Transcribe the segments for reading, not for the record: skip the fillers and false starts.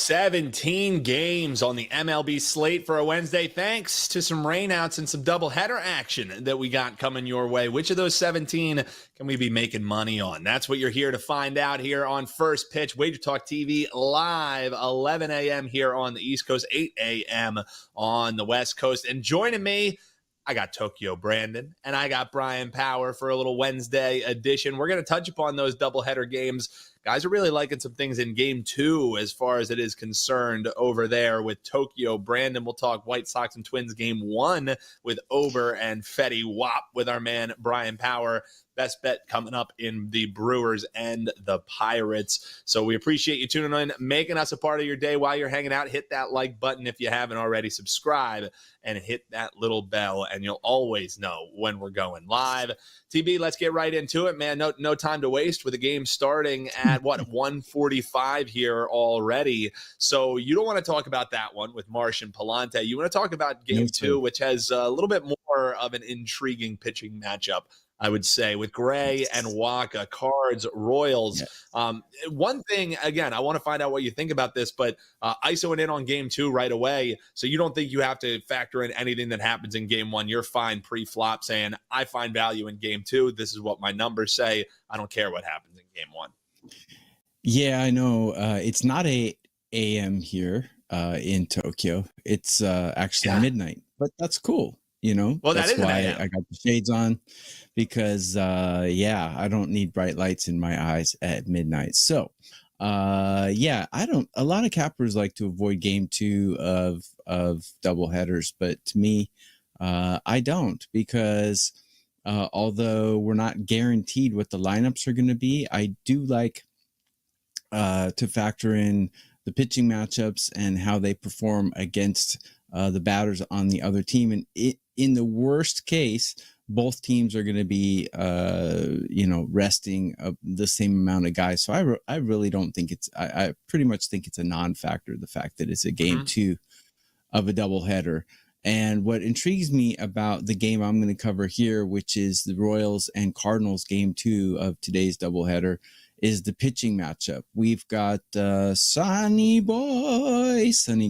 17 games on the MLB slate for a Wednesday, thanks to some rainouts and some doubleheader action that we got coming your way. Which of those 17 can we be making money on? That's what you're here to find out here on First Pitch. WagerTalk TV live, 11 a.m. here on the East Coast, 8 a.m. on the West Coast. And joining me, I got Tokyo Brandon, and I got Bryan Power for a little Wednesday edition. We're going to touch upon those doubleheader games. Guys are really liking some things in Game 2 as far as it is concerned over there with Tokyo Brandon. We'll talk White Sox and Twins Game 1 with Ober and Fetty Wap with our man Bryan Power. Best bet coming up in the Brewers and the Pirates. So we appreciate you tuning in, making us a part of your day while you're hanging out. Hit that like button if you haven't already. Subscribe and hit that little bell, and you'll always know when we're going live. TB, let's get right into it, man. No time to waste with the game starting at, 1:45 here already. So you don't want to talk about that one with Marsh and Palante. You want to talk about Game 2, which has a little bit more of an intriguing pitching matchup, I would say, with Gray and Waka, Cards-Royals. Yes. One thing, again, I want to find out what you think about this, but ISOing in on Game 2 right away, so you don't think you have to factor in anything that happens in Game 1. You're fine pre-flop saying, I find value in Game 2. This is what my numbers say. I don't care what happens in Game 1. Yeah, I know. It's not 8 a.m. here in Tokyo. It's actually midnight, but that's cool. You know, well, that's why I got the shades on, because I don't need bright lights in my eyes at midnight. So a lot of cappers like to avoid Game 2 of doubleheaders, but to me, I don't, because although we're not guaranteed what the lineups are going to be, I do like to factor in the pitching matchups and how they perform against the batters on the other team. And in the worst case, both teams are going to be, resting the same amount of guys. So I really don't think I pretty much think it's a non-factor, the fact that it's a Game 2 of a doubleheader. And what intrigues me about the game I'm going to cover here, which is the Royals and Cardinals Game 2 of today's doubleheader, is the pitching matchup. We've got Sonny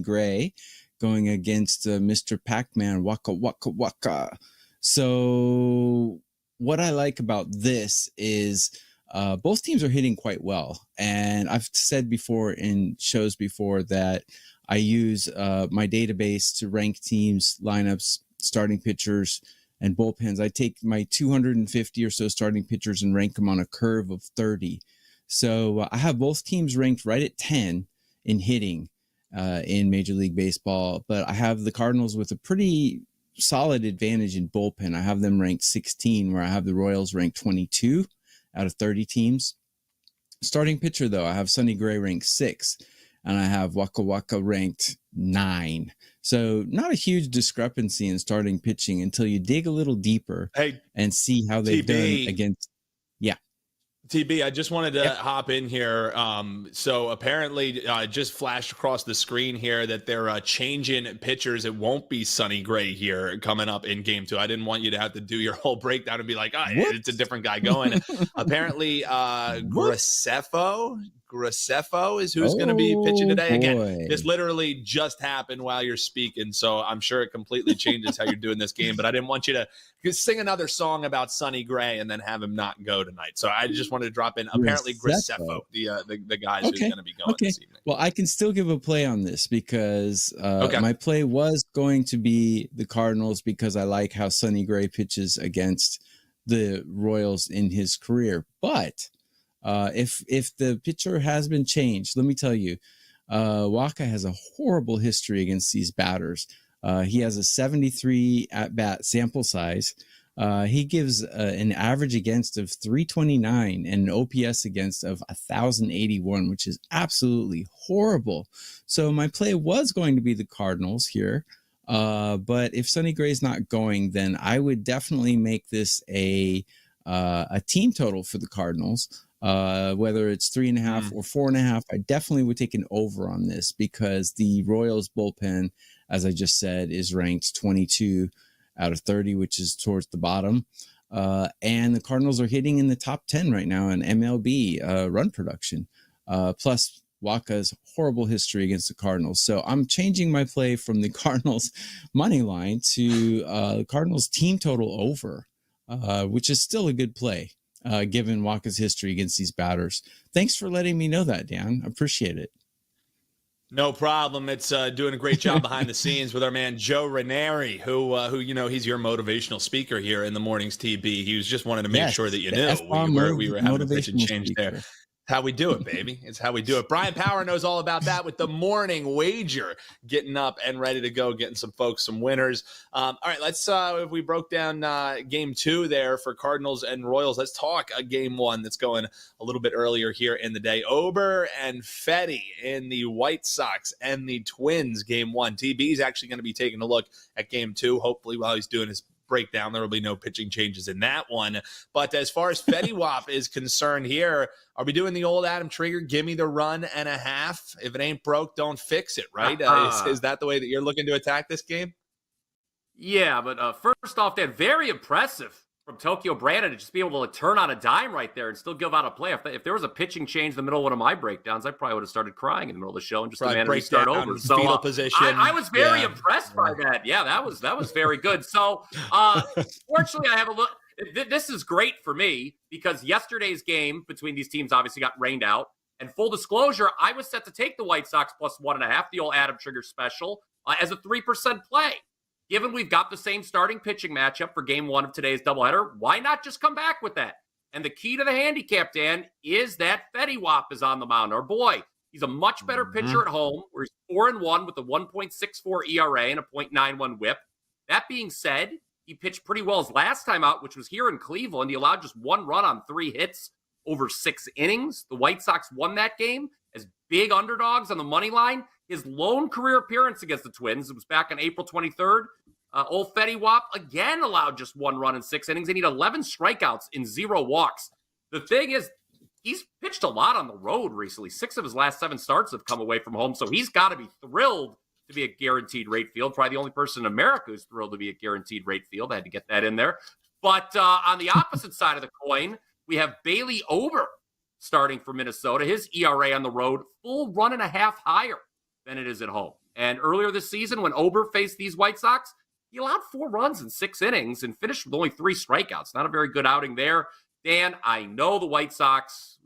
Gray going against Mr. Pac-Man, Waka Waka Waka. So what I like about this is both teams are hitting quite well. And I've said before in shows before that I use my database to rank teams, lineups, starting pitchers, and bullpens. I take my 250 or so starting pitchers and rank them on a curve of 30. So I have both teams ranked right at 10 in hitting in Major League Baseball, but I have the Cardinals with a pretty solid advantage in bullpen. I have them ranked 16, where I have the Royals ranked 22 out of 30 teams. Starting pitcher, though, I have Sonny Gray ranked 6, and I have Waka Waka ranked 9. So not a huge discrepancy in starting pitching until you dig a little deeper and see how they've done against. TB, I just wanted to hop in here. So apparently just flashed across the screen here that they're changing pitchers. It won't be Sonny Gray here coming up in Game 2. I didn't want you to have to do your whole breakdown and be like, it's a different guy going. Apparently Graceffo is who's going to be pitching today. Again, this literally just happened while you're speaking, so I'm sure it completely changes how you're doing this game, but I didn't want you to sing another song about Sonny Gray and then have him not go tonight. So I just wanted to drop in, apparently Graceffo, the guys who's going to be going this evening. Well, I can still give a play on this, because my play was going to be the Cardinals, because I like how Sonny Gray pitches against the Royals in his career. But if the pitcher has been changed, let me tell you, Waka has a horrible history against these batters. He has a 73 at-bat sample size. He gives an average against of 329 and an OPS against of 1,081, which is absolutely horrible. So my play was going to be the Cardinals here. But if Sonny Gray's not going, then I would definitely make this a team total for the Cardinals. Whether it's 3.5 or 4.5, I definitely would take an over on this, because the Royals bullpen, as I just said, is ranked 22 out of 30, which is towards the bottom. And the Cardinals are hitting in the top 10 right now in MLB run production. Plus, Wacha's horrible history against the Cardinals. So I'm changing my play from the Cardinals money line to the Cardinals team total over, which is still a good play given Wacha's history against these batters. Thanks for letting me know that, Dan. Appreciate it. No problem. It's doing a great job behind the scenes with our man Joe Ranieri, who he's your motivational speaker here in the mornings. TB. He was just wanted to make sure that you knew we were having a pitching change there. How we do it, baby. It's how we do it. Brian Power knows all about that with the morning wager, getting up and ready to go, getting some folks some winners. All right, let's if we broke down game 2 there for Cardinals and Royals, let's talk game 1 that's going a little bit earlier here in the day. Ober and Fetty in the White Sox and the Twins game 1. TB is actually going to be taking a look at game 2, hopefully while he's doing his breakdown. There will be no pitching changes in that one. But as far as Fetty Wap is concerned here, are we doing the old Adam Trigger, give me the run and a half? If it ain't broke, don't fix it, right? Is that the way that you're looking to attack this game? Yeah, but first off, Dan, very impressive from Tokyo Brandon to just be able to turn on a dime right there and still give out a play. If there was a pitching change in the middle of one of my breakthats, I probably would have started crying in the middle of the show and just demanded to start over. So position. I was very impressed by that. Yeah, that was very good. So fortunately, I have a look. This is great for me because yesterday's game between these teams obviously got rained out. And full disclosure, I was set to take the White Sox plus 1.5, the old Adam Trigger special, as a 3% play. Given we've got the same starting pitching matchup for game 1 of today's doubleheader, why not just come back with that? And the key to the handicap, Dan, is that Fetty Wap is on the mound. Our boy, he's a much better pitcher at home, where he's 4-1 with a 1.64 ERA and a 0.91 whip. That being said, he pitched pretty well his last time out, which was here in Cleveland. He allowed just 1 run on 3 hits over 6 innings. The White Sox won that game as big underdogs on the money line. His lone career appearance against the Twins, it was back on April 23rd. Old Fetty Wap again allowed just 1 run in 6 innings and he had 11 strikeouts in 0 walks. The thing is, he's pitched a lot on the road recently. 6 of his last 7 starts have come away from home, so he's got to be thrilled to be a guaranteed rate field. Probably the only person in America who's thrilled to be a guaranteed rate field. I had to get that in there. But on the opposite side of the coin, we have Bailey Ober starting for Minnesota. His ERA on the road, full 1.5 higher than it is at home. And earlier this season, when Ober faced these White Sox, he allowed 4 runs in 6 innings and finished with only 3 strikeouts. Not a very good outing there. Dan, I know the White Sox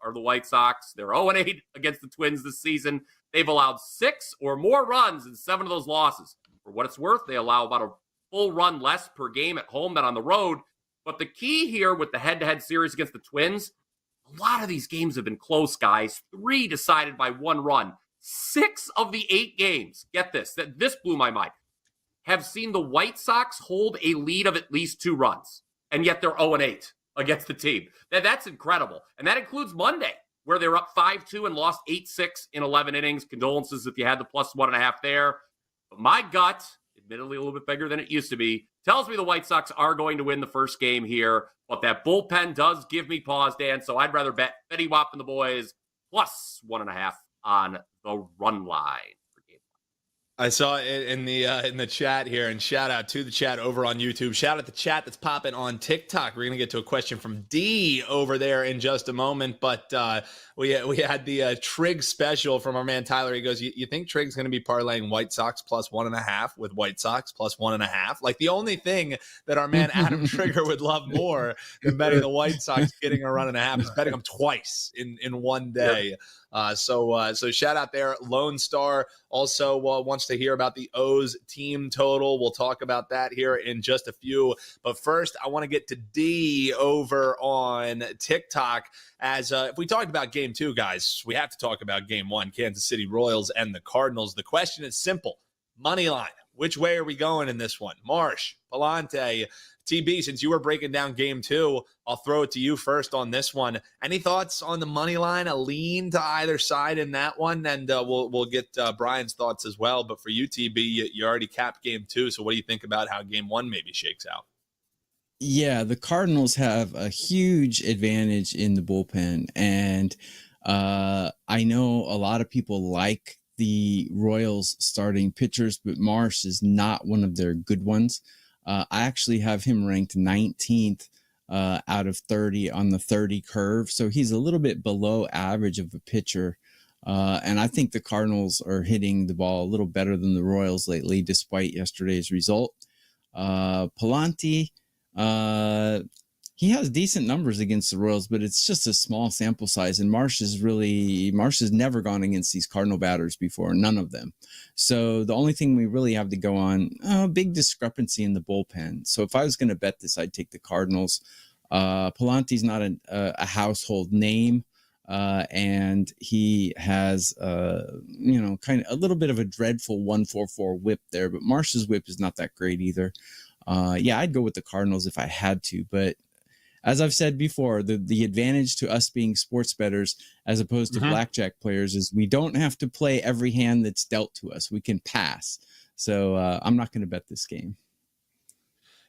are the White Sox. They're 0-8 against the Twins this season. They've allowed 6 or more runs in 7 of those losses. For what it's worth, they allow about a full run less per game at home than on the road. But the key here with the head-to-head series against the Twins, a lot of these games have been close, guys. 3 decided by 1 run. 6 of the 8 games, get this, this blew my mind, have seen the White Sox hold a lead of at least 2 runs, and yet they're 0-8 against the team. That's incredible. And that includes Monday, where they were up 5-2 and lost 8-6 in 11 innings. Condolences if you had the plus 1.5 there. But my gut, admittedly a little bit bigger than it used to be, tells me the White Sox are going to win the first game here. But that bullpen does give me pause, Dan, so I'd rather bet Fetty Wap and the boys plus 1.5 on the run line. I saw it in the chat here, and shout out to the chat over on YouTube. Shout out the chat that's popping on TikTok. We're going to get to a question from D over there in just a moment, but we had the Trig special from our man Tyler. He goes, you think Trig's going to be parlaying White Sox plus 1.5 with White Sox plus 1.5? Like the only thing that our man Adam Trigger would love more than betting the White Sox getting a run and a half is betting them twice in one day. Yep. So shout out there. Lone Star also wants to hear about the O's team total. We'll talk about that here in just a few. But first, I want to get to D over on TikTok. As if we talked about game 2, guys, we have to talk about game 1, Kansas City Royals and the Cardinals. The question is simple. Money line. Which way are we going in this one? Marsh, Palante, TB, since you were breaking down game 2, I'll throw it to you first on this one. Any thoughts on the money line? A lean to either side in that one, and we'll get Brian's thoughts as well. But for you, TB, you already capped game 2, so what do you think about how game 1 maybe shakes out? Yeah, the Cardinals have a huge advantage in the bullpen, and I know a lot of people like the Royals starting pitchers, but Marsh is not one of their good ones. I actually have him ranked 19th out of 30 on the 30 curve. So he's a little bit below average of a pitcher. And I think the Cardinals are hitting the ball a little better than the Royals lately, despite yesterday's result. Palante, he has decent numbers against the Royals, but it's just a small sample size. And Marsh has never gone against these Cardinal batters before, none of them. So the only thing we really have to go on, big discrepancy in the bullpen. So if I was going to bet this, I'd take the Cardinals. Palante's not a household name. And he has, kind of a little bit of a dreadful 1.44 whip there, but Marsh's whip is not that great either. I'd go with the Cardinals if I had to, but as I've said before, the advantage to us being sports bettors as opposed to blackjack players is we don't have to play every hand that's dealt to us. We can pass. So I'm not going to bet this game.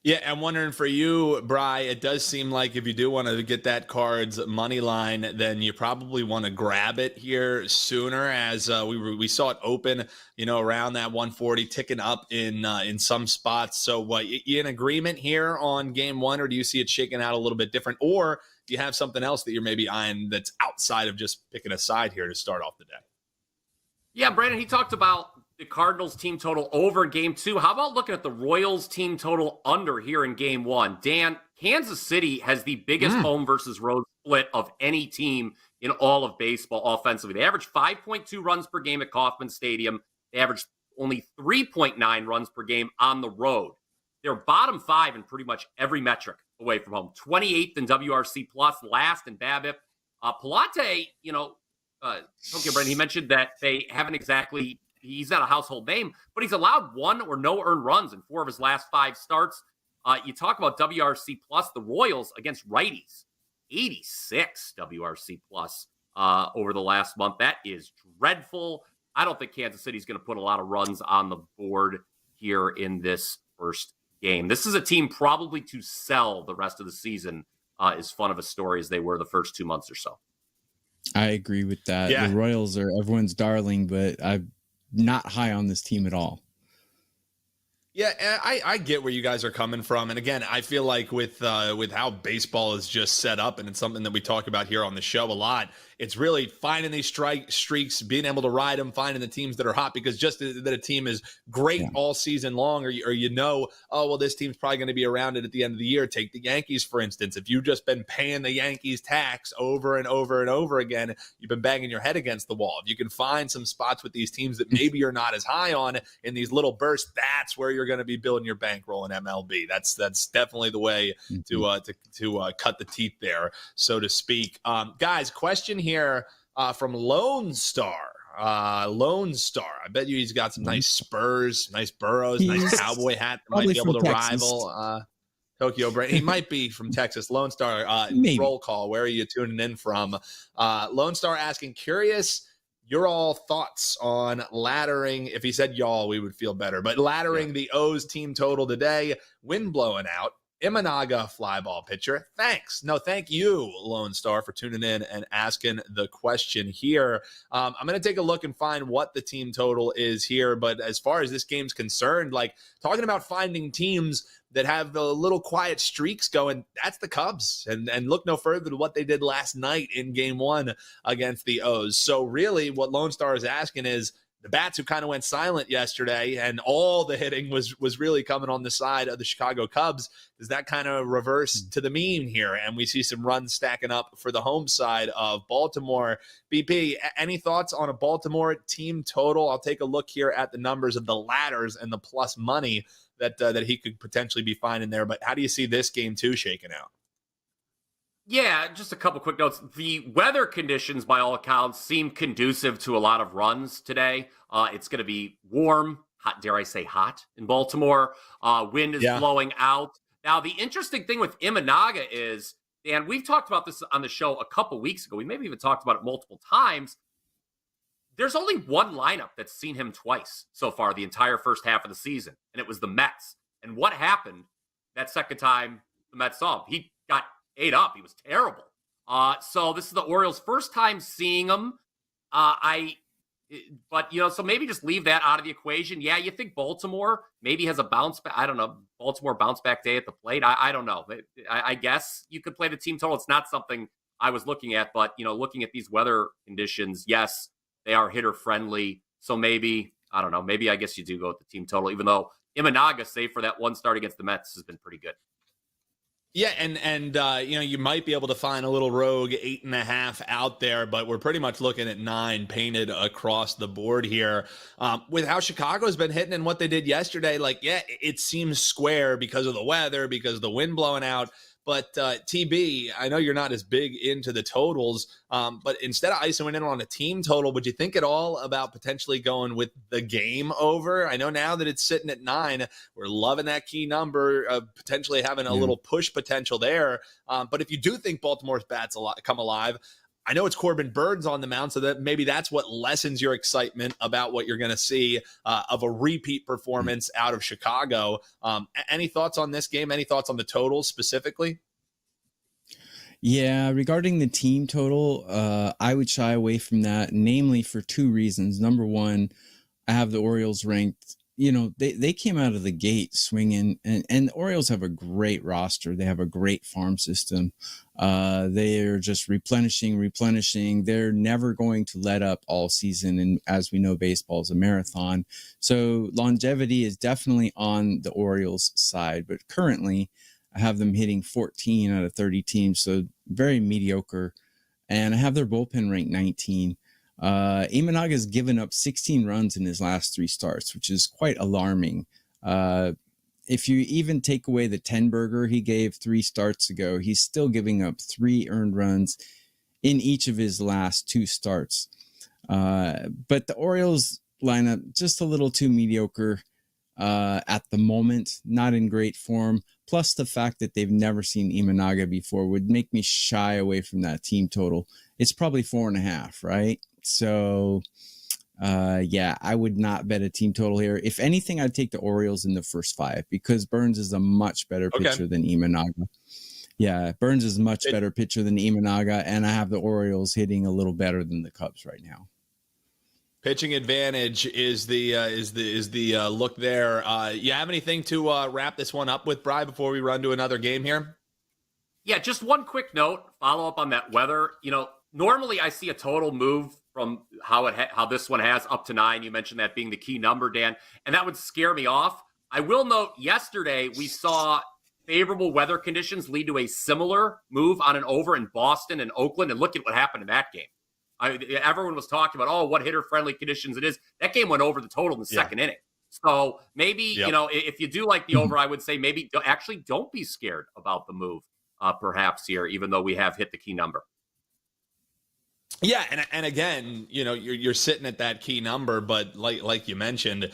Yeah, I'm wondering for you, Bri, it does seem like if you do want to get that Cards money line, then you probably want to grab it here sooner, as we saw it open, around that 140, ticking up in some spots. So what, you in agreement here on game one, or do you see it shaking out a little bit different, or do you have something else that you're maybe eyeing that's outside of just picking a side here to start off the day? Yeah, Brandon, he talked about the Cardinals team total over game two. How about looking at the Royals team total under here in game one? Dan, Kansas City has the biggest home versus road split of any team in all of baseball offensively. They average 5.2 runs per game at Kauffman Stadium. They average only 3.9 runs per game on the road. They're bottom five in pretty much every metric away from home. 28th in WRC plus, last in BABIP. Palante, Tokyo Brandon, he mentioned that they haven't exactly, he's not a household name, but he's allowed 1 or no earned runs in 4 of his last 5 starts. You talk about WRC plus, the Royals against righties, 86 WRC plus over the last month. That is dreadful. I don't think Kansas City's going to put a lot of runs on the board here in this first game. This is a team probably to sell the rest of the season, as fun of a story as they were the first 2 months or so. I agree with that. Yeah. The Royals are everyone's darling, but I'm not high on this team at all. Yeah, I get where you guys are coming from. And again, I feel like with how baseball is just set up, and it's something that we talk about here on the show a lot, it's really finding these streaks, being able to ride them, finding the teams that are hot, because just that a team is great all season long, or this team's probably going to be around it at the end of the year. Take the Yankees, for instance. If you've just been paying the Yankees tax over and over and over again, you've been banging your head against the wall. If you can find some spots with these teams that maybe you're not as high on in these little bursts, that's where you're going to be building your bankroll in MLB. That's definitely the way to cut the teeth there, so to speak. Guys, question here from Lone Star. Lone Star. I bet you he's got some nice spurs, nice burrows, nice cowboy hat that might be able to rival Tokyo Brand. He might be from Texas. Lone Star, roll call. Where are you tuning in from? Lone Star asking, curious your all thoughts on laddering. If he said y'all, we would feel better. But laddering the O's team total today, wind blowing out. Imanaga fly ball pitcher. Thanks. No, thank you, Lone Star, for tuning in and asking the question here. I'm going to take a look and find what the team total is here. But as far as this game's concerned, like talking about finding teams that have the little quiet streaks going, that's the Cubs. And look no further to what they did last night in game one against the O's. So really what Lone Star is asking is, the bats who kind of went silent yesterday and all the hitting was really coming on the side of the Chicago Cubs, does that kind of reverse to the mean here? And we see some runs stacking up for the home side of Baltimore. BP, any thoughts on a Baltimore team total? I'll take a look here at the numbers of the ladders and the plus money that he could potentially be finding there. But how do you see this game too shaking out? Yeah, just a couple quick notes. The weather conditions, by all accounts, seem conducive to a lot of runs today. It's going to be warm, hot, dare I say hot, in Baltimore. Wind is blowing out. Now, the interesting thing with Imanaga is, and we've talked about this on the show a couple weeks ago. We maybe even talked about it multiple times. There's only one lineup that's seen him twice so far the entire first half of the season, and it was the Mets. And what happened that second time the Mets saw him? He got ate up. He was terrible. So this is the Orioles' first time seeing him. So maybe just leave that out of the equation. Yeah, you think Baltimore maybe has a bounce back. I don't know. Baltimore bounce back day at the plate. I don't know. I guess you could play the team total. It's not something I was looking at, but looking at these weather conditions, yes, They are hitter friendly. So maybe, I don't know, maybe I guess you do go with the team total, even though Imanaga, save for that one start against the Mets, has been pretty good. Yeah, and you might be able to find a little rogue 8.5 out there, but we're pretty much looking at 9 painted across the board here. With how Chicago's been hitting and what they did yesterday, it seems square because of the weather, because of the wind blowing out. But TB, I know you're not as big into the totals, but instead of ISOing in on a team total, would you think at all about potentially going with the game over? I know now that it's sitting at 9, we're loving that key number, potentially having a little push potential there. But if you do think Baltimore's bats come alive, I know it's Corbin Burns on the mound, so that maybe that's what lessens your excitement about what you're going to see of a repeat performance out of Chicago. Any thoughts on this game? Any thoughts on the totals specifically? Yeah, regarding the team total, I would shy away from that, namely for 2 reasons. Number one, I have the Orioles ranked. They came out of the gate swinging, and the Orioles have a great roster. They have a great farm system. They are just replenishing. They're never going to let up all season. And as we know, baseball is a marathon. So longevity is definitely on the Orioles side. But currently, I have them hitting 14 out of 30 teams. So very mediocre. And I have their bullpen ranked 19. Imanaga has given up 16 runs in his last 3 starts, which is quite alarming. If you even take away the Tenberger he gave 3 starts ago, he's still giving up 3 earned runs in each of his last 2 starts. But the Orioles lineup, just a little too mediocre at the moment, not in great form. Plus the fact that they've never seen Imanaga before would make me shy away from that team total. It's probably 4.5, right? So, I would not bet a team total here. If anything, I'd take the Orioles in the first 5 because Burns is a much better pitcher than Imanaga. Yeah, Burns is a much better pitcher than Imanaga, and I have the Orioles hitting a little better than the Cubs right now. Pitching advantage is the look there. You have anything to wrap this one up with, Bryan, before we run to another game here? Yeah, just one quick note, follow up on that weather. Normally I see a total move from how this one has up to 9. You mentioned that being the key number, Dan, and that would scare me off. I will note yesterday we saw favorable weather conditions lead to a similar move on an over in Boston and Oakland, and look at what happened in that game. Everyone was talking about, what hitter-friendly conditions it is. That game went over the total in the second inning. So maybe, if you do like the over, I would say maybe actually don't be scared about the move, perhaps here, even though we have hit the key number. Yeah, and again, you're sitting at that key number, but like you mentioned,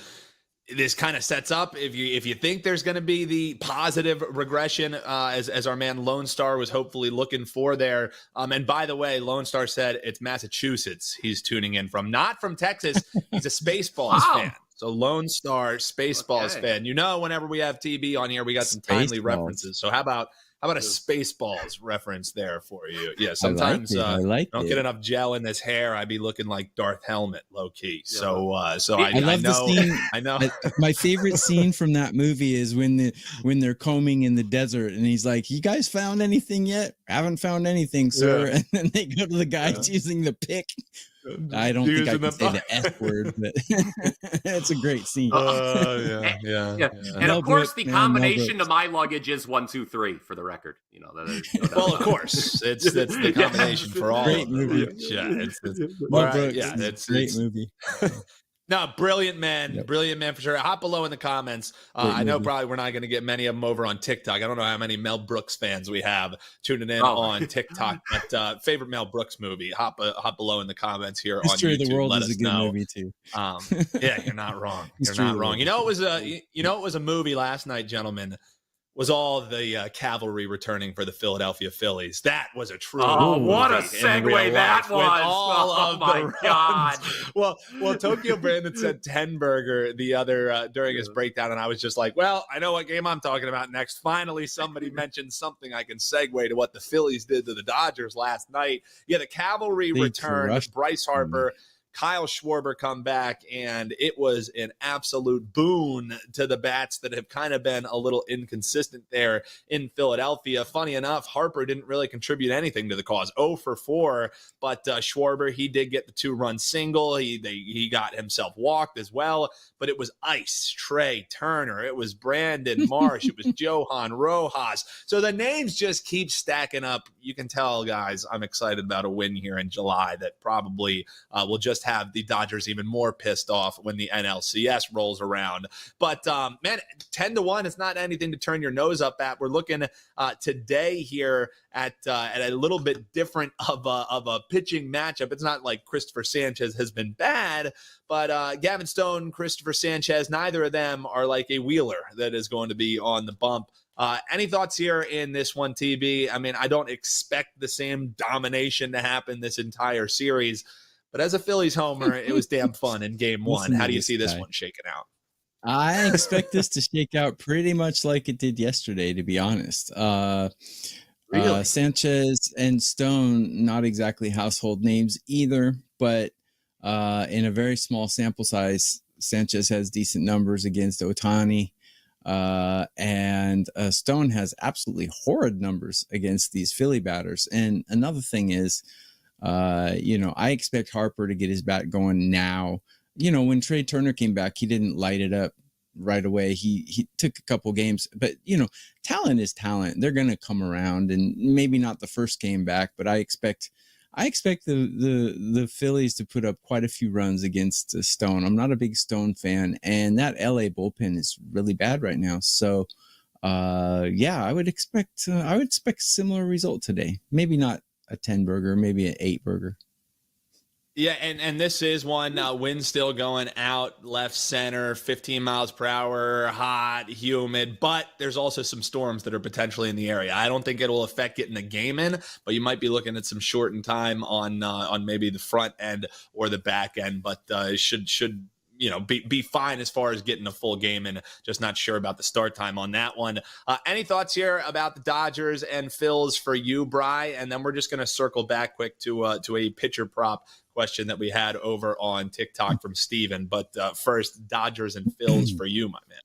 this kind of sets up if you think there's going to be the positive regression, as our man Lone Star was hopefully looking for there. And by the way, Lone Star said it's Massachusetts he's tuning in from, not from Texas. He's a Spaceballs fan. So Lone Star Spaceballs fan. Whenever we have TB on here, we got some timely references. So how about a Spaceballs reference there for you? Yeah, sometimes I don't get enough gel in this hair. I'd be looking like Darth Helmet, low key. So I love the scene. I know. My favorite scene from that movie is when they're combing in the desert, and he's like, "You guys found anything yet?" "Haven't found anything, sir." Yeah. And then they go to the guy using the pick. I don't think I can say the F word, but it's a great scene. Yeah. And of course, the combination to my luggage is 1, 2, 3 for the record. Well, of course, it's the combination for all. Great movie. It's great movie. No, brilliant man for sure. Hop below in the comments. I know probably we're not going to get many of them over on TikTok. I don't know how many Mel Brooks fans we have tuning in on TikTok, but favorite Mel Brooks movie, hop below in the comments here History on YouTube. Of the World Let is us a good know. movie too. Yeah, you're not wrong. You're not wrong. It was a movie last night, gentlemen. Was all the cavalry returning for the Philadelphia Phillies. That was a true what a segue that was. My God. Well, Tokyo Brandon said Tenberger the other during his breakdown, and I was just like, well, I know what game I'm talking about next. Finally, somebody mentioned something I can segue to what the Phillies did to the Dodgers last night. Yeah, the cavalry returned. Bryce Harper Kyle Schwarber come back, and it was an absolute boon to the bats that have kind of been a little inconsistent there in Philadelphia. Funny enough, Harper didn't really contribute anything to the cause. 0 for 4, but Schwarber, he did get the 2-run single. He got himself walked as well, but it was Ice, Trey Turner, it was Brandon Marsh, it was Johan Rojas. So the names just keep stacking up. You can tell, guys, I'm excited about a win here in July that probably will just have the Dodgers even more pissed off when the NLCS rolls around. But man, 10-1, it's not anything to turn your nose up at. We're looking today here at a little bit different of a pitching matchup. It's not like Christopher Sanchez has been bad, but Gavin Stone, Christopher Sanchez, neither of them are like a Wheeler that is going to be on the bump. Any thoughts here in this one, TB? I mean, I don't expect the same domination to happen this entire series, but as a Phillies homer, it was damn fun in game one. How do you see this one shaking out? I expect this to shake out pretty much like it did yesterday, to be honest. Really? Sanchez and Stone, not exactly household names either, but in a very small sample size, Sanchez has decent numbers against Ohtani. And Stone has absolutely horrid numbers against these Philly batters. And another thing is, I expect Harper to get his bat going now. When Trey Turner came back, he didn't light it up right away. He took a couple games, but talent is talent. They're going to come around, and maybe not the first game back, but I expect the Phillies to put up quite a few runs against Stone. I'm not a big Stone fan, and that LA bullpen is really bad right now. So, I would expect a similar result today. Maybe not a 10-burger, maybe an 8-burger. Yeah, and this is one, wind still going out, left center, 15 miles per hour, hot, humid, but there's also some storms that are potentially in the area. I don't think it'll affect getting the game in, but you might be looking at some shortened time on maybe the front end or the back end, but it should be fine as far as getting a full game in. Just not sure about the start time on that one. Any thoughts here about the Dodgers and Phils for you, Bri? And then we're just going to circle back quick to a pitcher prop question that we had over on TikTok from Steven. But first, Dodgers and Phils for you, my man.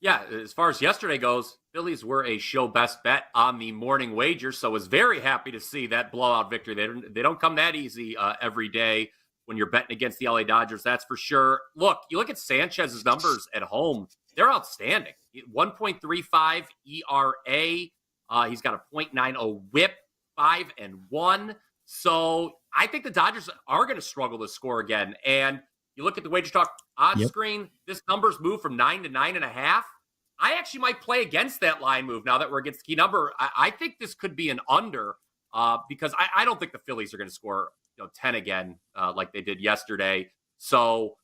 Yeah, as far as yesterday goes, Phillies were a show best bet on the morning wager, so I was very happy to see that blowout victory. They don't come that easy every day when you're betting against the LA Dodgers, that's for sure. Look, you look at Sanchez's numbers at home, they're outstanding. 1.35 ERA. He's got a .90 whip, 5-1. So I think the Dodgers are going to struggle to score again. And you look at the WagerTalk odds screen, this number's moved from 9 to 9.5. I actually might play against that line move now that we're against the key number. I think this could be an under because I don't think the Phillies are going to score 10 again like they did yesterday. So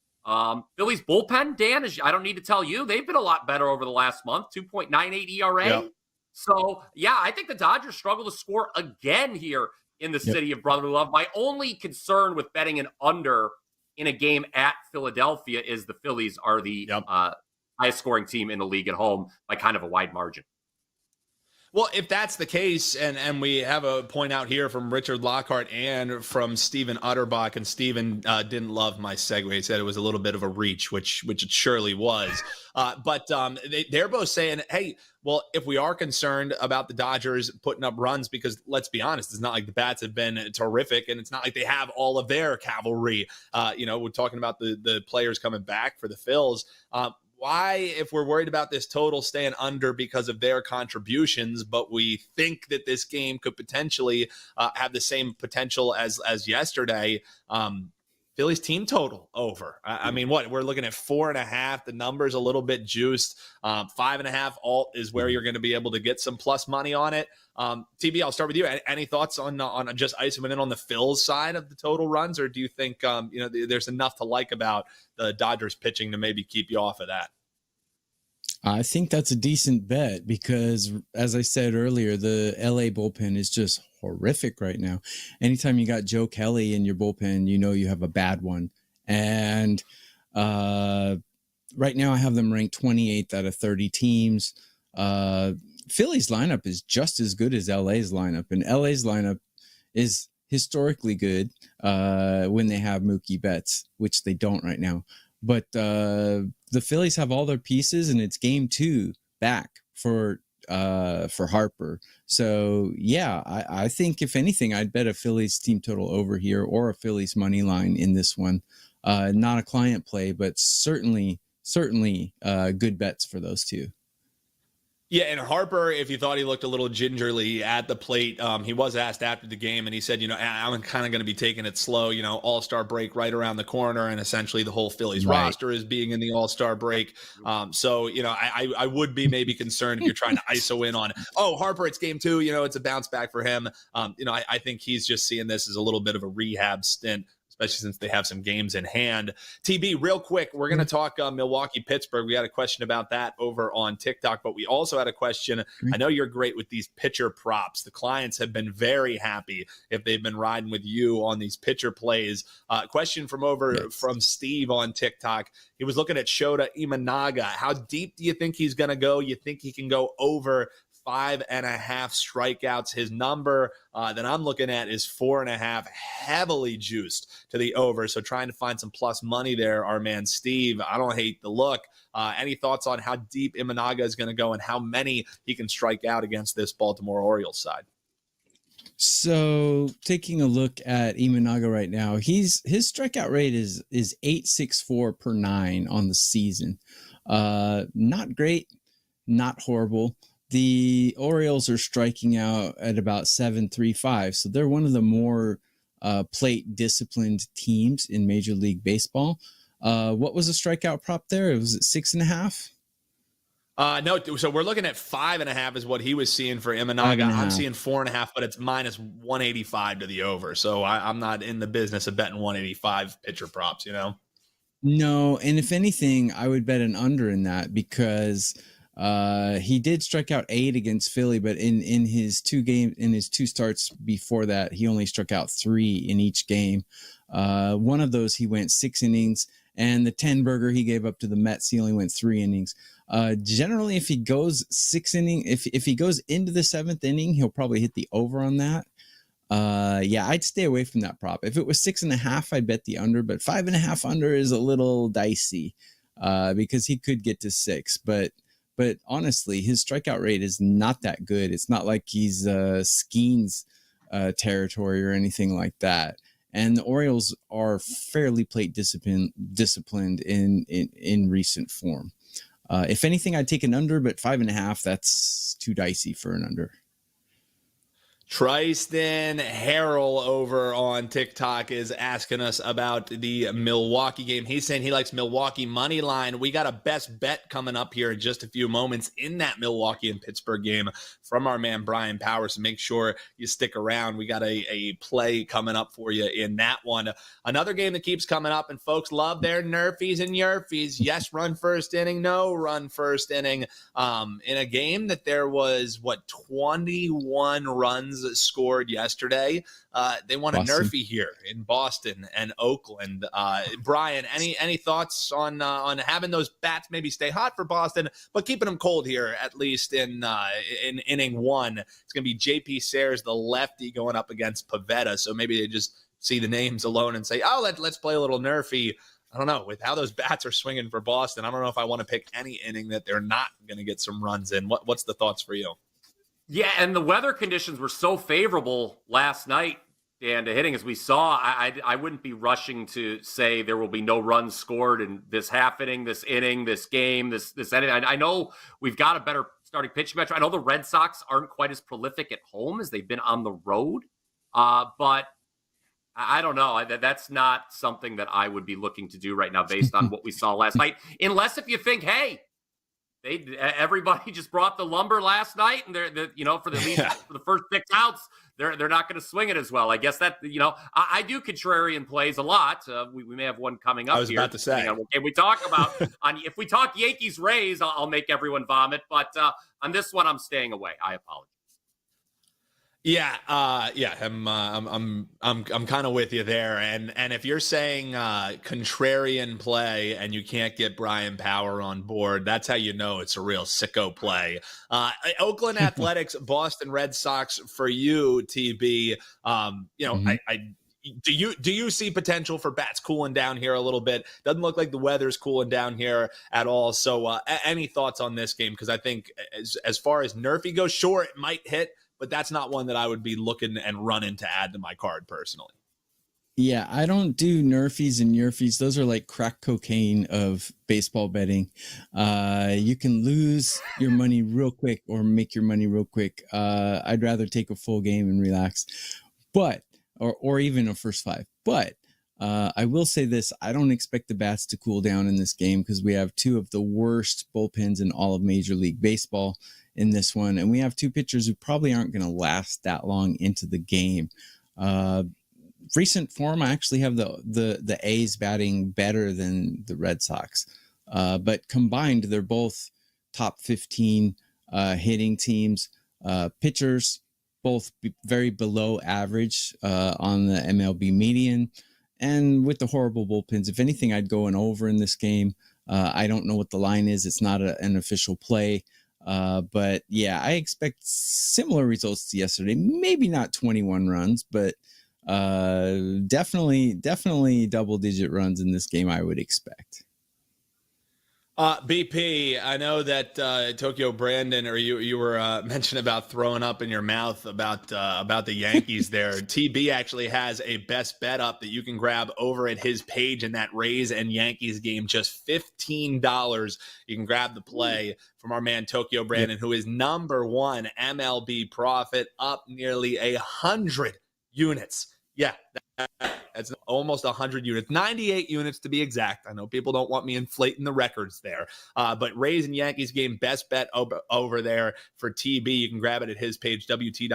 Phillies bullpen, Dan, I don't need to tell you, they've been a lot better over the last month, 2.98 ERA. Yep. So, I think the Dodgers struggle to score again here in the city of brotherly love. My only concern with betting an under in a game at Philadelphia is the Phillies are the highest scoring team in the league at home by kind of a wide margin. Well, if that's the case, and we have a point out here from Richard Lockhart and from Steven Utterbach, and Steven didn't love my segue. He said it was a little bit of a reach, which it surely was. But they're both saying, hey, well, if we are concerned about the Dodgers putting up runs, because let's be honest, it's not like the bats have been terrific, and it's not like they have all of their cavalry. We're talking about the players coming back for the Phils. Why, if we're worried about this total staying under because of their contributions, but we think that this game could potentially have the same potential as yesterday, Phillies team total over. I mean, we're looking at 4.5. The number's a little bit juiced. 5.5 alt is where you're going to be able to get some plus money on it. TB, I'll start with you. Any thoughts on just isoming in on the Phils side of the total runs, or do you think there's enough to like about the Dodgers pitching to maybe keep you off of that? I think that's a decent bet because, as I said earlier, the LA bullpen is just horrific right now. Anytime you got Joe Kelly in your bullpen, you have a bad one. And right now I have them ranked 28th out of 30 teams. Philly's lineup is just as good as LA's lineup, and LA's lineup is historically good when they have Mookie Betts, which they don't right now. But the Phillies have all their pieces, and it's game 2 back for Harper. So yeah, I think if anything, I'd bet a Phillies team total over here or a Phillies money line in this one. Not a client play, but certainly good bets for those two. Yeah, and Harper, if you thought he looked a little gingerly at the plate, he was asked after the game, and he said, I'm kind of going to be taking it slow, all-star break right around the corner, and essentially the whole Phillies roster is being in the all-star break. So, I would be maybe concerned if you're trying to ISO in on, Harper, it's game 2, it's a bounce back for him. I think he's just seeing this as a little bit of a rehab stint, especially since they have some games in hand. TB, real quick, we're going to talk Milwaukee-Pittsburgh. We had a question about that over on TikTok, but we also had a question. I know you're great with these pitcher props. The clients have been very happy if they've been riding with you on these pitcher plays. Question from Steve on TikTok. He was looking at Shota Imanaga. How deep do you think he's going to go? You think he can go over 5.5 strikeouts? His number that I'm looking at is 4.5, heavily juiced to the over. So trying to find some plus money there, our man Steve. I don't hate the look. Any thoughts on how deep Imanaga is going to go and how many he can strike out against this Baltimore Orioles side? So taking a look at Imanaga right now, his strikeout rate is 8.64 per 9 on the season. Not great, not horrible. The Orioles are striking out at about 7.35, so they're one of the more plate disciplined teams in Major League Baseball. What was the strikeout prop there? Was it 6.5? No, so we're looking at 5.5 is what he was seeing for Imanaga. I'm seeing 4.5, but it's minus 185 to the over. So I'm not in the business of betting 185 pitcher props, No, and if anything, I would bet an under in that because he did strike out 8 against Philly, but in his 2 starts before that, he only struck out 3 in each game. One of those, he went 6 innings, and the 10 burger he gave up to the Mets, he only went 3 innings. Generally, if he goes 6 innings, if he goes into the 7th inning, he'll probably hit the over on that. I'd stay away from that prop. If it was 6.5, I'd bet the under, but 5.5 under is a little dicey because he could get to 6, but honestly, his strikeout rate is not that good. It's not like he's Skeens territory or anything like that. And the Orioles are fairly plate disciplined in recent form. If anything, I'd take an under, but 5.5, that's too dicey for an under. Tristan Harrell over on TikTok is asking us about the Milwaukee game. He's saying he likes Milwaukee money line. We got a best bet coming up here in just a few moments in that Milwaukee and Pittsburgh game from our man Bryan Powers. So make sure you stick around. We got a play coming up for you in that one. Another game that keeps coming up, and folks love their nerfies and yerfies. Yes, run first inning. No, run first inning. In a game that there was 21 runs scored yesterday. They want a nerfie here in Boston and Oakland. Bryan, any thoughts on having those bats maybe stay hot for Boston, but keeping them cold here at least in inning 1? It's going to be J.P. Sayers, the lefty, going up against Pivetta. So maybe they just see the names alone and say, let's play a little nerfie. I don't know. With how those bats are swinging for Boston, I don't know if I want to pick any inning that they're not going to get some runs in. What's the thoughts for you? Yeah, and the weather conditions were so favorable last night, Dan, to hitting as we saw. I wouldn't be rushing to say there will be no runs scored in this half inning, this inning, this game, this inning. I know we've got a better starting pitching match. I know the Red Sox aren't quite as prolific at home as they've been on the road, but I don't know. That's not something that I would be looking to do right now based on what we saw last night, unless if you think, hey, everybody just brought the lumber last night, and they're for the first 6 outs, they're not going to swing it as well. I guess that I do contrarian plays a lot. We may have one coming up. I was about to say, okay, we talk about if we talk Yankees Rays, I'll make everyone vomit. But on this one, I'm staying away. I apologize. Yeah. I'm kind of with you there. And if you're saying contrarian play and you can't get Brian Power on board, that's how you know it's a real sicko play. Oakland Athletics, Boston Red Sox for you, TB. Mm-hmm. Do you see potential for bats cooling down here a little bit? Doesn't look like the weather's cooling down here at all. So any thoughts on this game? Because I think as far as Nerfy goes, sure, it might hit, but that's not one that I would be looking and running to add to my card personally. Yeah, I don't do Nerfies and Yerfies. Those are like crack cocaine of baseball betting. You can lose your money real quick or make your money real quick. I'd rather take a full game and relax, or even a first five. But I will say this: I don't expect the bats to cool down in this game because we have two of the worst bullpens in all of Major League Baseball in this one, and we have two pitchers who probably aren't going to last that long into the game. Recent form, I actually have the A's batting better than the Red Sox, but combined, they're both top 15 hitting teams. Pitchers, both very below average on the MLB median, and with the horrible bullpens, if anything, I'd go an over in this game. I don't know what the line is; it's not an official play. But yeah, I expect similar results to yesterday. Maybe not 21 runs, but definitely double-digit runs in this game, I would expect. BP, I know that Tokyo Brandon, or you were mentioning about throwing up in your mouth about the Yankees there. TB actually has a best bet up that you can grab over at his page in that Rays and Yankees game. Just $15. You can grab the play from our man Tokyo Brandon, who is number one MLB profit, up nearly 100 units. Yeah, that's almost 100 units, 98 units to be exact. I know people don't want me inflating the records there, but Rays and Yankees game, best bet over there for TB. You can grab it at his page, wt.buzz/TB,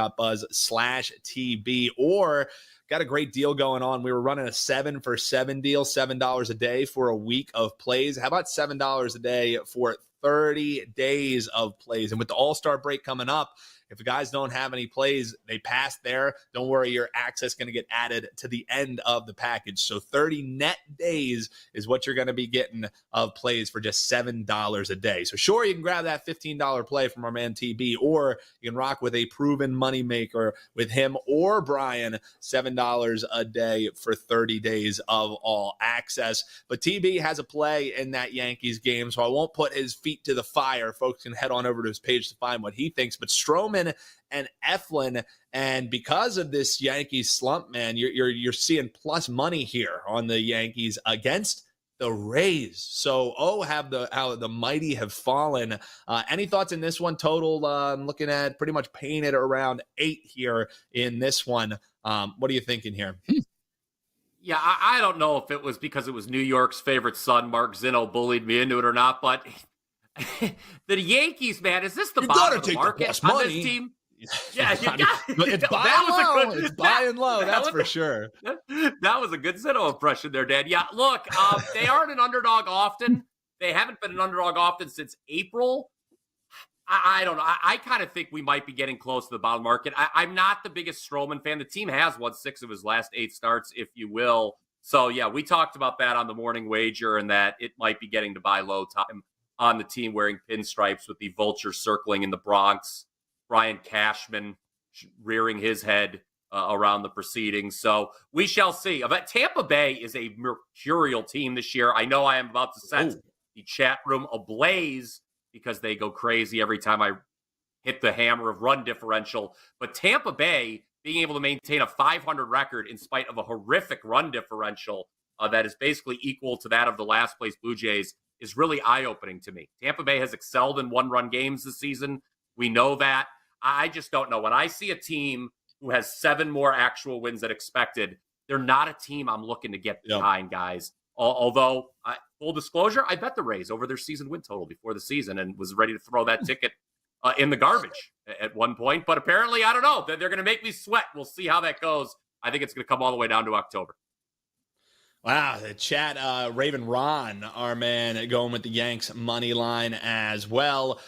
or got a great deal going on. We were running a 7 for 7 deal, $7 a day for a week of plays. How about $7 a day for 30 days of plays? And with the All-Star break coming up, if the guys don't have any plays, they pass there. Don't worry, your access going to get added to the end of the package. So 30 net days is what you're going to be getting of plays for just $7 a day. So sure, you can grab that $15 play from our man TB, or you can rock with a proven moneymaker with him or Bryan, $7 a day for 30 days of all access. But TB has a play in that Yankees game, so I won't put his feet to the fire. Folks can head on over to his page to find what he thinks. But Stroman and Eflin, and because of this Yankees slump, man, you're seeing plus money here on the Yankees against the Rays. So how the mighty have fallen. Any thoughts in this one? Total, I'm looking at pretty much painted around 8 here in this one. What are you thinking here? Yeah, I don't know if it was because it was New York's favorite son, Mark Zinno, bullied me into it or not, but the Yankees, man, is this the bottom of the market on this team? Yeah, you got it's buying low. That's for sure. That was a good Zinno impression there, Dan. Yeah, look, they aren't an underdog often. They haven't been an underdog often since April. I don't know. I kind of think we might be getting close to the bottom market. I'm not the biggest Stroman fan. The team has won 6 of his last 8 starts, if you will. So, yeah, we talked about that on the morning wager and that it might be getting to buy low time on the team wearing pinstripes with the vulture circling in the Bronx. Brian Cashman rearing his head around the proceedings. So we shall see. But Tampa Bay is a mercurial team this year. I know I am about to set the chat room ablaze because they go crazy every time I hit the hammer of run differential. But Tampa Bay being able to maintain a 500 record in spite of a horrific run differential that is basically equal to that of the last place Blue Jays is really eye-opening to me. Tampa Bay has excelled in one-run games this season. We know that. I just don't know. When I see a team who has 7 more actual wins than expected, they're not a team I'm looking to get behind, guys. Although, full disclosure, I bet the Rays over their season win total before the season and was ready to throw that ticket in the garbage at one point. But apparently, I don't know. They're going to make me sweat. We'll see how that goes. I think it's going to come all the way down to October. Wow, the chat, Raven Ron, our man, going with the Yanks money line as well.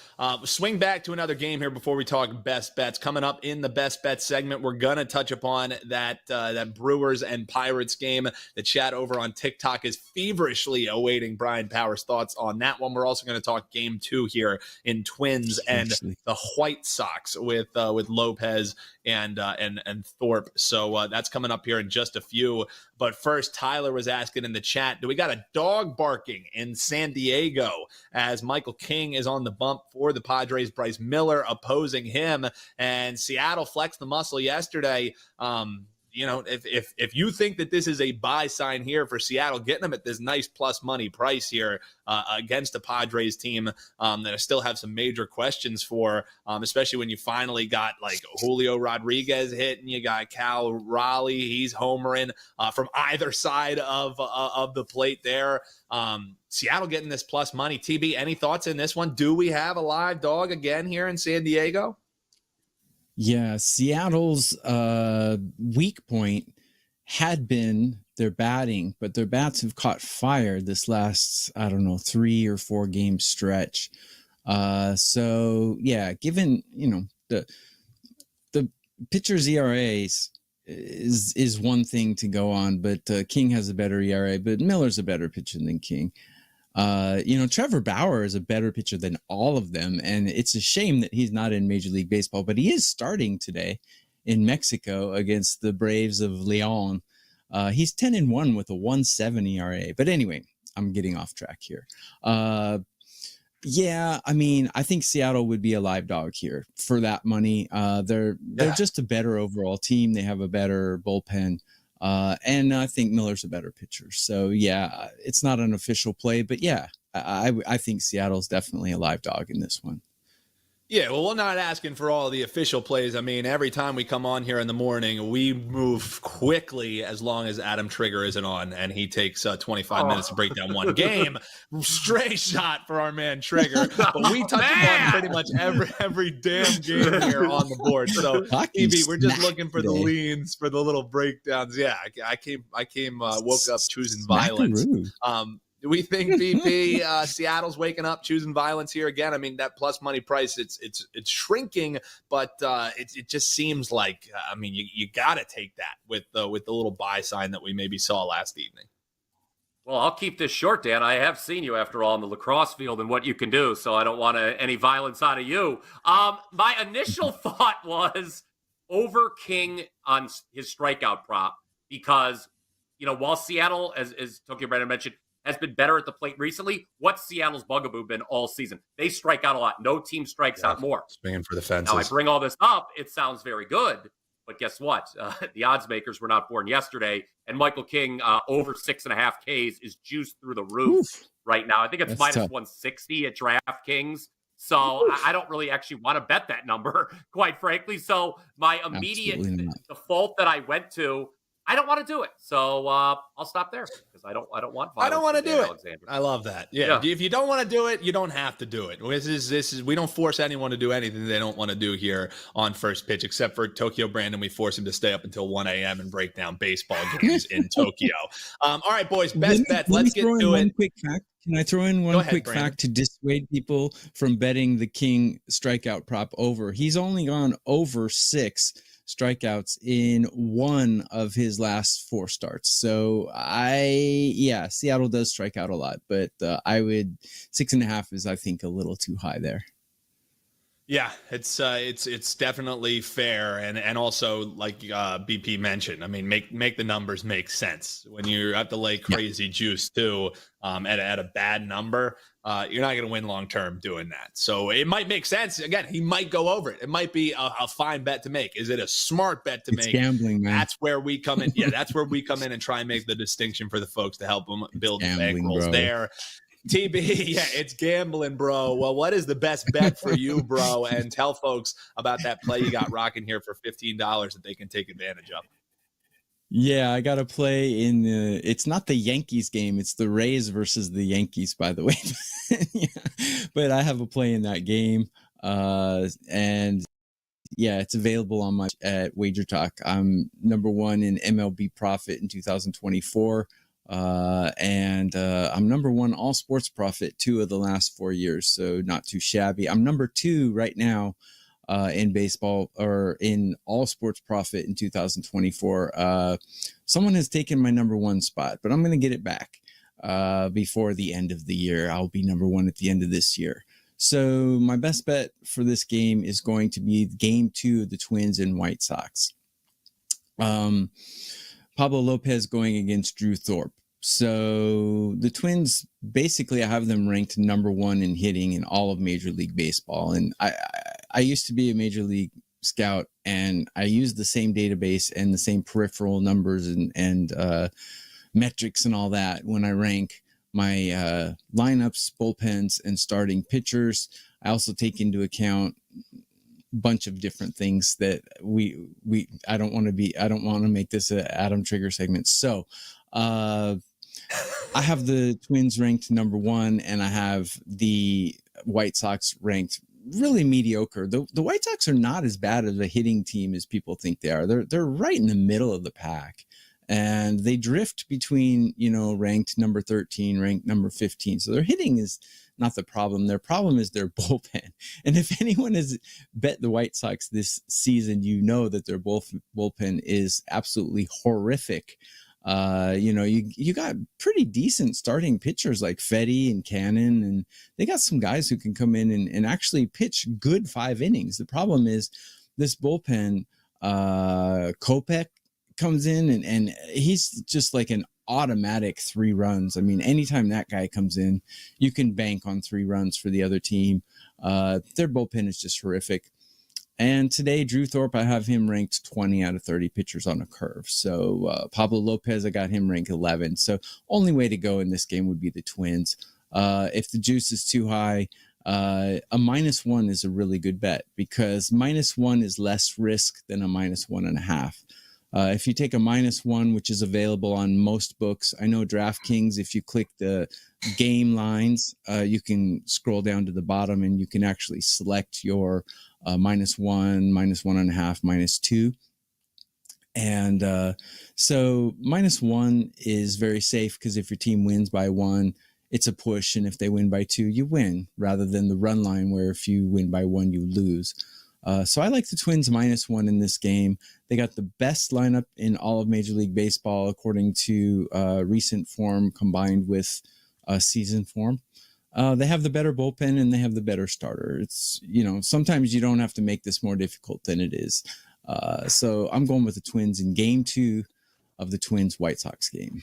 Swing back to another game here before we talk best bets. Coming up in the best bet segment, we're going to touch upon that Brewers and Pirates game. The chat over on TikTok is feverishly awaiting Brian Power's thoughts on that one. We're also going to talk game 2 here in Twins and the White Sox with Lopez and Thorpe. So that's coming up here in just a few. But first, Tyler was asking in the chat, do we got a dog barking in San Diego as Michael King is on the bump for the Padres? Bryce Miller opposing him, and Seattle flexed the muscle yesterday. If you think that this is a buy sign here for Seattle, getting them at this nice plus money price here against the Padres team that I still have some major questions for, especially when you finally got like Julio Rodriguez hitting, you got Cal Raleigh, he's homering from either side of the plate there. Seattle getting this plus money. TB, any thoughts in this one? Do we have a live dog again here in San Diego? Yeah, Seattle's weak point had been their batting, but their bats have caught fire this last, 3 or 4 game stretch. So yeah, given, the pitcher's ERAs is one thing to go on, but King has a better ERA, but Miller's a better pitcher than King. Trevor Bauer is a better pitcher than all of them, and it's a shame that he's not in Major League Baseball, but he is starting today in Mexico against the Braves of León. He's 10-1 with a 1.7 ERA. But anyway, I'm getting off track here. I think Seattle would be a live dog here for that money. They're just a better overall team. They have a better bullpen. And I think Miller's a better pitcher. So, yeah, it's not an official play. But, yeah, I think Seattle's definitely a live dog in this one. Yeah, well, we're not asking for all the official plays. I mean, every time we come on here in the morning, we move quickly as long as Adam Trigger isn't on, and he takes 25 minutes to break down one game. Straight shot for our man Trigger. But we touch upon pretty much every damn game here on the board. So, EB, we're just looking for the leans, for the little breakdowns. Yeah, woke up choosing violence. Do we think, VP, Seattle's waking up, choosing violence here again? I mean, that plus money price, it's shrinking, but it just seems like, you got to take that with the little buy sign that we maybe saw last evening. Well, I'll keep this short, Dan. I have seen you, after all, on the lacrosse field and what you can do, so I don't want any violence out of you. My initial thought was over King on his strikeout prop because, while Seattle, as Tokyo Brandon mentioned, has been better at the plate recently, what's Seattle's bugaboo been all season? They strike out a lot. No team strikes out more. Swinging for the fences. Now, I bring all this up. It sounds very good. But guess what? The odds makers were not born yesterday. And Michael King, over 6.5 Ks, is juiced through the roof right now. I think it's minus 160 at DraftKings. So I don't really actually want to bet that number, quite frankly. So my immediate default that I went to, I don't want to do it, so I'll stop there because I don't want. I don't want to do it. Alexander. I love that. Yeah, if you don't want to do it, you don't have to do it. This is we don't force anyone to do anything they don't want to do here on First Pitch, except for Tokyo Brandon. We force him to stay up until 1 a.m. and break down baseball games in Tokyo. All right, boys, best bet. Let's get to it. Quick fact. Can I throw in one quick fact to dissuade people from betting the King strikeout prop over? He's only gone over 6 strikeouts in one of his last 4 starts. So Seattle does strike out a lot, but I would 6.5 is, I think, a little too high there. Yeah, it's definitely fair, and also like BP mentioned, I mean, make the numbers make sense when you have to lay crazy juice too at a bad number. You're not going to win long term doing that. So it might make sense. Again, he might go over it. It might be a fine bet to make. Is it a smart bet to make? Gambling, man. That's where we come in. Yeah, that's where we come in and try and make the distinction for the folks to help them build the bankrolls there. TB, yeah, it's gambling, bro. Well, what is the best bet for you, bro? And tell folks about that play you got rocking here for $15 that they can take advantage of. Yeah, I got to play in it's not the Yankees game. It's the Rays versus the Yankees, by the way. But I have a play in that game. And yeah, it's available at WagerTalk. I'm number 1 in MLB profit in 2024. And I'm number one all sports profit 2 of the last 4 years, so not too shabby. I'm number 2 right now in baseball, or in all sports profit in 2024. Someone has taken my number 1 spot, but I'm going to get it back before the end of the year. I'll be number 1 at the end of this year. So my best bet for this game is going to be game 2 of the Twins and White Sox. Pablo Lopez going against Drew Thorpe. So the Twins, basically, I have them ranked number 1 in hitting in all of Major League Baseball. And I used to be a Major League scout, and I used the same database and the same peripheral numbers and metrics and all that when I rank my lineups, bullpens, and starting pitchers. I also take into account bunch of different things that I don't want to make this an Adam Trigger segment. So I have the Twins ranked number 1, and I have the White Sox ranked really mediocre. The White Sox are not as bad of a hitting team as people think they are. They're right in the middle of the pack, and they drift between, ranked number 13, ranked number 15. So their hitting is not the problem. Their problem is their bullpen. And if anyone has bet the White Sox this season, that their bullpen is absolutely horrific. You got pretty decent starting pitchers like Fetty and Cannon, and they got some guys who can come in and actually pitch good 5 innings. The problem is this bullpen, Kopech comes in and he's just like an automatic 3 runs. I mean, anytime that guy comes in, you can bank on 3 runs for the other team. Their bullpen is just horrific. And today, Drew Thorpe, I have him ranked 20 out of 30 pitchers on a curve. So Pablo Lopez, I got him ranked 11. So only way to go in this game would be the Twins. If the juice is too high, a -1 is a really good bet, because -1 is less risk than a -1.5. If you take a -1, which is available on most books, I know DraftKings, if you click the game lines, you can scroll down to the bottom and you can actually select your -1, -1.5, -2. And so -1 is very safe, because if your team wins by 1, it's a push. And if they win by 2, you win, rather than the run line where if you win by 1, you lose. So I like the Twins -1 in this game. They got the best lineup in all of Major League Baseball, according to recent form combined with season form. They have the better bullpen and they have the better starter. It's, sometimes you don't have to make this more difficult than it is. So I'm going with the Twins in game 2 of the Twins-White Sox game.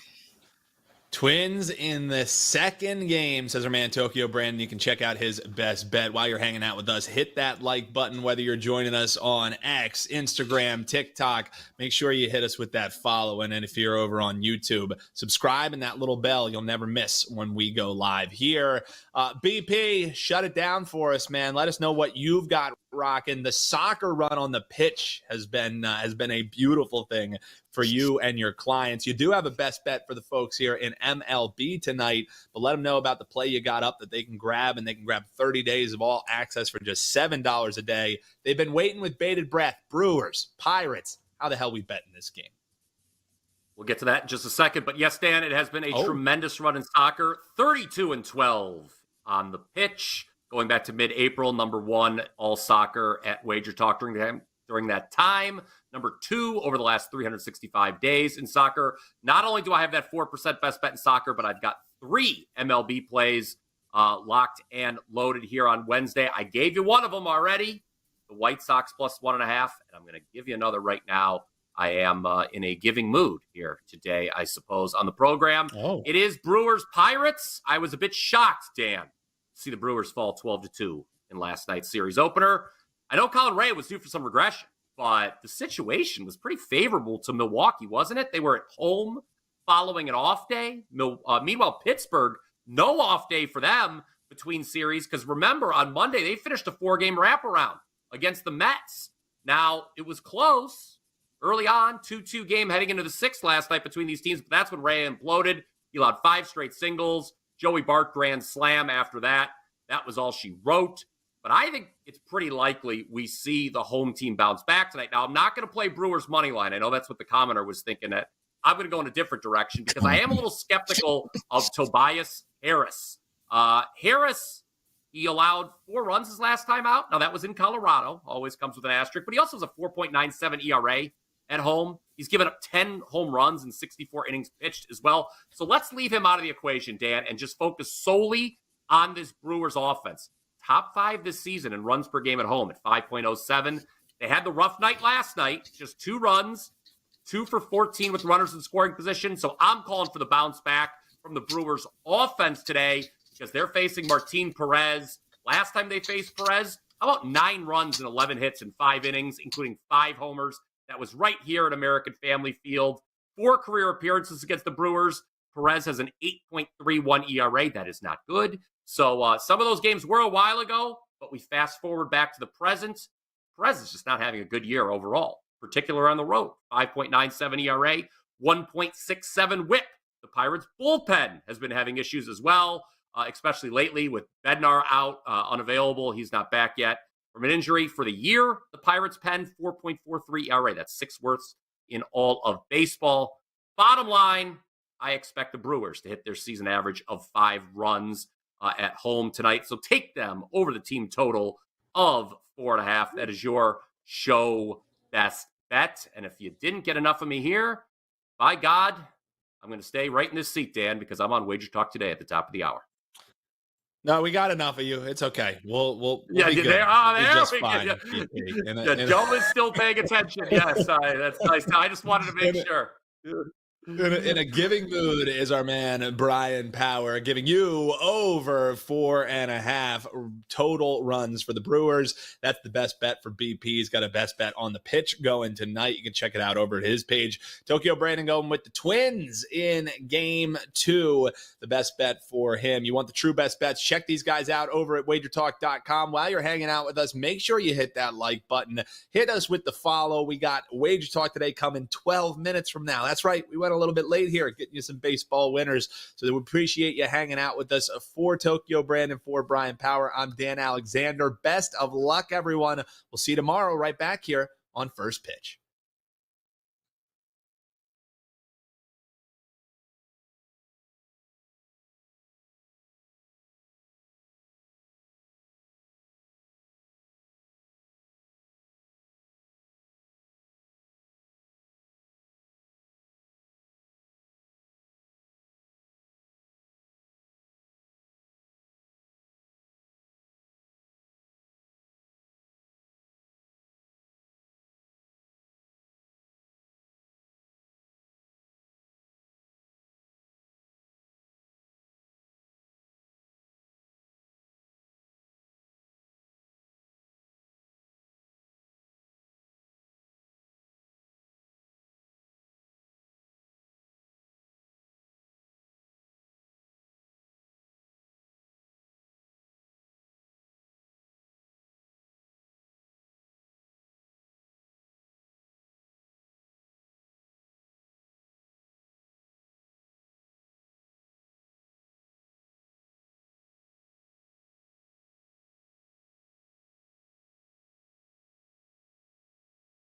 Twins in the second game, says our man Tokyo Brandon. You can check out his best bet while you're hanging out with us. Hit that like button, whether you're joining us on X, Instagram, TikTok. Make sure you hit us with that follow. And then if you're over on YouTube, subscribe and that little bell. You'll never miss when we go live here. BP, shut it down for us, man. Let us know what you've got rocking. The soccer run on the pitch has been a beautiful thing for you and your clients. You do have a best bet for the folks here in MLB tonight, but let them know about the play you got up that they can grab, and they can grab 30 days of all access for just $7 a day. They've been waiting with bated breath. Brewers, Pirates, how the hell we bet in this game? We'll get to that in just a second. But yes, Dan, it has been a tremendous run in soccer. 32-12 on the pitch. Going back to mid-April, number 1 all soccer at WagerTalk during that time. Number 2 over the last 365 days in soccer. Not only do I have that 4% best bet in soccer, but I've got 3 MLB plays locked and loaded here on Wednesday. I gave you one of them already, the White Sox +1.5, and I'm going to give you another right now. I am in a giving mood here today, I suppose, on the program. It is Brewers-Pirates. I was a bit shocked, Dan, to see the Brewers fall 12-2 in last night's series opener. I know Colin Ray was due for some regression, but the situation was pretty favorable to Milwaukee, wasn't it? They were at home following an off day. Meanwhile, Pittsburgh, no off day for them between series, because remember, on Monday, they finished a 4-game wraparound against the Mets. Now, it was close early on, 2-2 game heading into the 6th last night between these teams, but that's when Ray imploded. He allowed 5 straight singles. Joey Bart grand slam after that. That was all she wrote. But I think it's pretty likely we see the home team bounce back tonight. Now, I'm not going to play Brewers money line. I know that's what the commenter was thinking at I'm going to go in a different direction because I am a little skeptical of Tobias Harris. Harris, he allowed 4 runs his last time out. Now, that was in Colorado. Always comes with an asterisk. But he also has a 4.97 ERA at home. He's given up 10 home runs in 64 innings pitched as well. So let's leave him out of the equation, Dan, and just focus solely on this Brewers offense. Top 5 this season in runs per game at home at 5.07. They had the rough night last night, just 2 runs, 2 for 14 with runners in scoring position. So I'm calling for the bounce back from the Brewers offense today because they're facing Martin Perez. Last time they faced Perez, how about 9 runs and 11 hits in 5 innings, including 5 homers? That was right here at American Family Field. 4 career appearances against the Brewers. Perez has an 8.31 ERA. That is not good. So some of those games were a while ago, but we fast forward back to the present. Perez is just not having a good year overall, particularly on the road. 5.97 ERA, 1.67 whip. The Pirates bullpen has been having issues as well, especially lately with Bednar out, unavailable. He's not back yet from an injury. For the year, the Pirates pen 4.43 ERA. That's 6th worst in all of baseball. Bottom line, I expect the Brewers to hit their season average of 5 runs at home tonight. So take them over the team total of 4.5. That is your show best bet. And if you didn't get enough of me here, by God, I'm going to stay right in this seat, Dan, because I'm on WagerTalk today at the top of the hour. No, we got enough of you. It's okay. We'll yeah, be good. There just we fine. go. Joe is still paying attention. Yes, that's nice. I just wanted to make sure. In a giving mood is our man Bryan Power, giving you over 4.5 total runs for the Brewers. That's the best bet for BP. He's got a best bet on the pitch going tonight. You can check it out over at his page. Tokyo Brandon going with the Twins in Game 2. The best bet for him. You want the true best bets? Check these guys out over at WagerTalk.com. While you're hanging out with us, make sure you hit that like button. Hit us with the follow. We got Wager Talk today coming 12 minutes from now. That's right. We went a little bit late here, getting you some baseball winners. So we appreciate you hanging out with us. For Tokyo Brandon, for Bryan Power, I'm Dan Alexander. Best of luck, everyone. We'll see you tomorrow right back here on First Pitch.